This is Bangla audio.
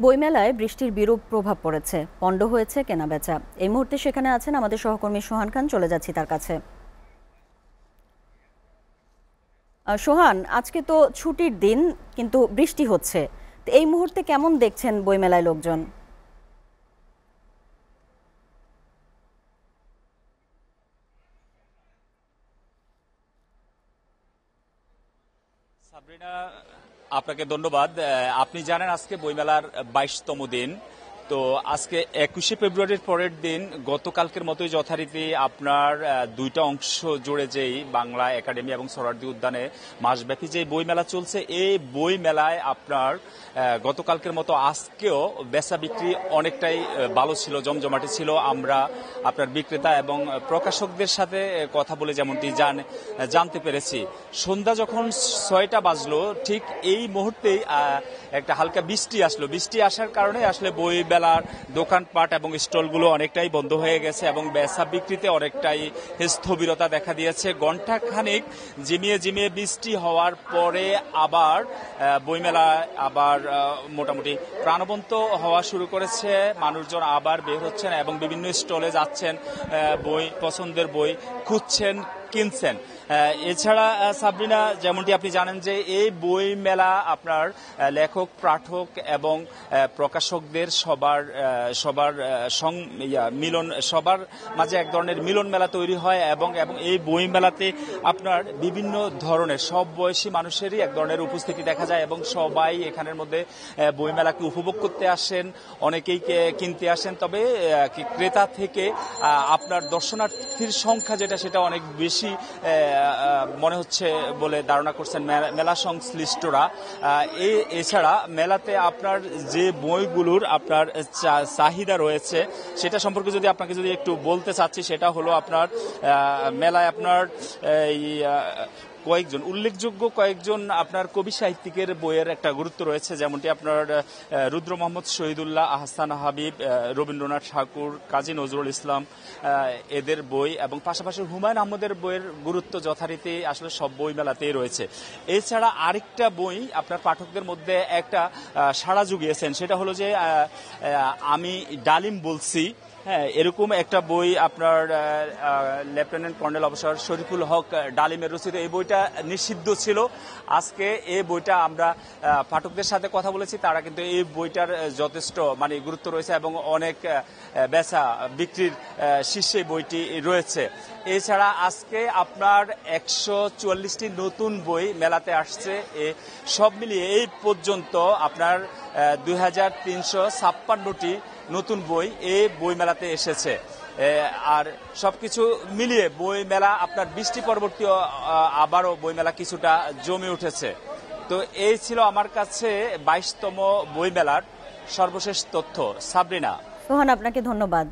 বইমেলায় বৃষ্টির বিরূপ প্রভাব পড়েছে, পণ্ড হয়েছে কেনাবেচা। এই মুহূর্তে সেখানে আছেন আমাদের সহকর্মী সোহান খান, চলে যাচ্ছি তার কাছে। সোহান, আজকে তো ছুটির দিন, কিন্তু বৃষ্টি হচ্ছে, তো এই মুহূর্তে কেমন দেখছেন বইমেলায় লোকজন? সাবরিনা, আপনাকে ধন্যবাদ। আপনি জানেন আজকে বইমেলার 22তম দিন। তো আজকে 21শে ফেব্রুয়ারির পরের দিন গতকালকের মতোই যথারীতি আপনার দুইটা অংশ জুড়ে যেই বাংলা একাডেমি এবং সোহরাওয়ার্দী উদ্যানে মাসব্যাপী যে বইমেলা চলছে, এই বইমেলায় আপনার গতকালকের মতো আজকেও বেচা বিক্রি অনেকটাই ভালো ছিল, জমজমাটি ছিল। আমরা আপনার বিক্রেতা এবং প্রকাশকদের সাথে কথা বলে যেমনটি জানতে পেরেছি, সন্ধ্যা যখন 6টা বাজলো ঠিক এই মুহূর্তেই একটা হালকা বৃষ্টি আসলো। বৃষ্টি আসার কারণে আসলে বই মেলার দোকানপাট এবং স্টলগুলো অনেকটাই বন্ধ হয়ে গেছে এবং বেচা বিক্রিতে অনেকটাই স্থবিরতা দেখা দিয়েছে। ঘণ্টা খানিক ঝিমিয়ে ঝিমিয়ে বৃষ্টি হওয়ার পরে আবার বইমেলা আবার মোটামুটি প্রাণবন্ত হওয়া শুরু করেছে। মানুষজন আবার বের হচ্ছেন এবং বিভিন্ন স্টলে যাচ্ছেন, বই পছন্দের বই খুঁজছেন, কিনছেন। এছাড়া সাবরিনা, যেমনটি আপনি জানেন যে এই বই মেলা আপনার লেখক, পাঠক এবং প্রকাশকদের সবার মিলন, সবার মাঝে এক ধরনের মিলন মেলা তৈরি হয় এবং এই বই মেলাতে আপনার বিভিন্ন ধরনের সব বয়সী মানুষেরই এক ধরনের উপস্থিতি দেখা যায় এবং সবাই এখানের মধ্যে বই মেলাকে উপভোগ করতে আসেন, অনেকেই কিনতে আসেন। তবে ক্রেতা থেকে আপনার দর্শনার্থীর সংখ্যা যেটা, সেটা অনেক বেশি মনে হচ্ছে বলে ধারণা করছেন মেলা সংশ্লিষ্টরা। এছাড়া মেলাতে আপনার যে বইগুলোর আপনার চাহিদা রয়েছে সেটা সম্পর্কে আপনাকে একটু বলতে চাচ্ছি, সেটা হলো আপনার মেলায় আপনার উল্লেখযোগ্য কয়েকজন আপনার কবি সাহিত্যিকের বইয়ের একটা গুরুত্ব রয়েছে, যেমনটি আপনার রুদ্র মোহাম্মদ শহীদুল্লাহ, আহসান হাবিব, রবীন্দ্রনাথ ঠাকুর, কাজী নজরুল ইসলাম, এদের বই এবং পাশাপাশি হুমায়ুন আহমেদের বইয়ের গুরুত্ব যথারীতি আসলে সব বই মেলাতেই রয়েছে। এছাড়া আরেকটা বই আপনার পাঠকদের মধ্যে একটা সাড়া জুগিয়েছেন, সেটা হলো যে আমি ডালিম বলছি। হ্যাঁ, এরকম একটা বই আপনার লেফটেন্যান্ট কর্নেল অফিসার শরীফুল হক ডালিমের রচিত। এই বইটা নিষিদ্ধ ছিল। আজকে এই বইটা আমরা পাঠকদের সাথে কথা বলেছি, তারা কিন্তু এই বইটার যথেষ্ট গুরুত্ব রয়েছে এবং অনেক বেচা বিক্রির শীর্ষে বইটি রয়েছে। এছাড়া আজকে আপনার 144টি নতুন বই মেলাতে আসছে। সব মিলিয়ে এই পর্যন্ত আপনার 2356টি নতুন বই এই বই মেলাতে এসেছে। আর সবকিছু মিলিয়ে বই মেলা আপনার বৃষ্টি পরবর্তী আবারও বই মেলা কিছুটা জমে উঠেছে। তো এই ছিল আমার কাছে 22তম বই মেলার সর্বশেষ তথ্য। সাবরিনা। সোহান, আপনাকে ধন্যবাদ।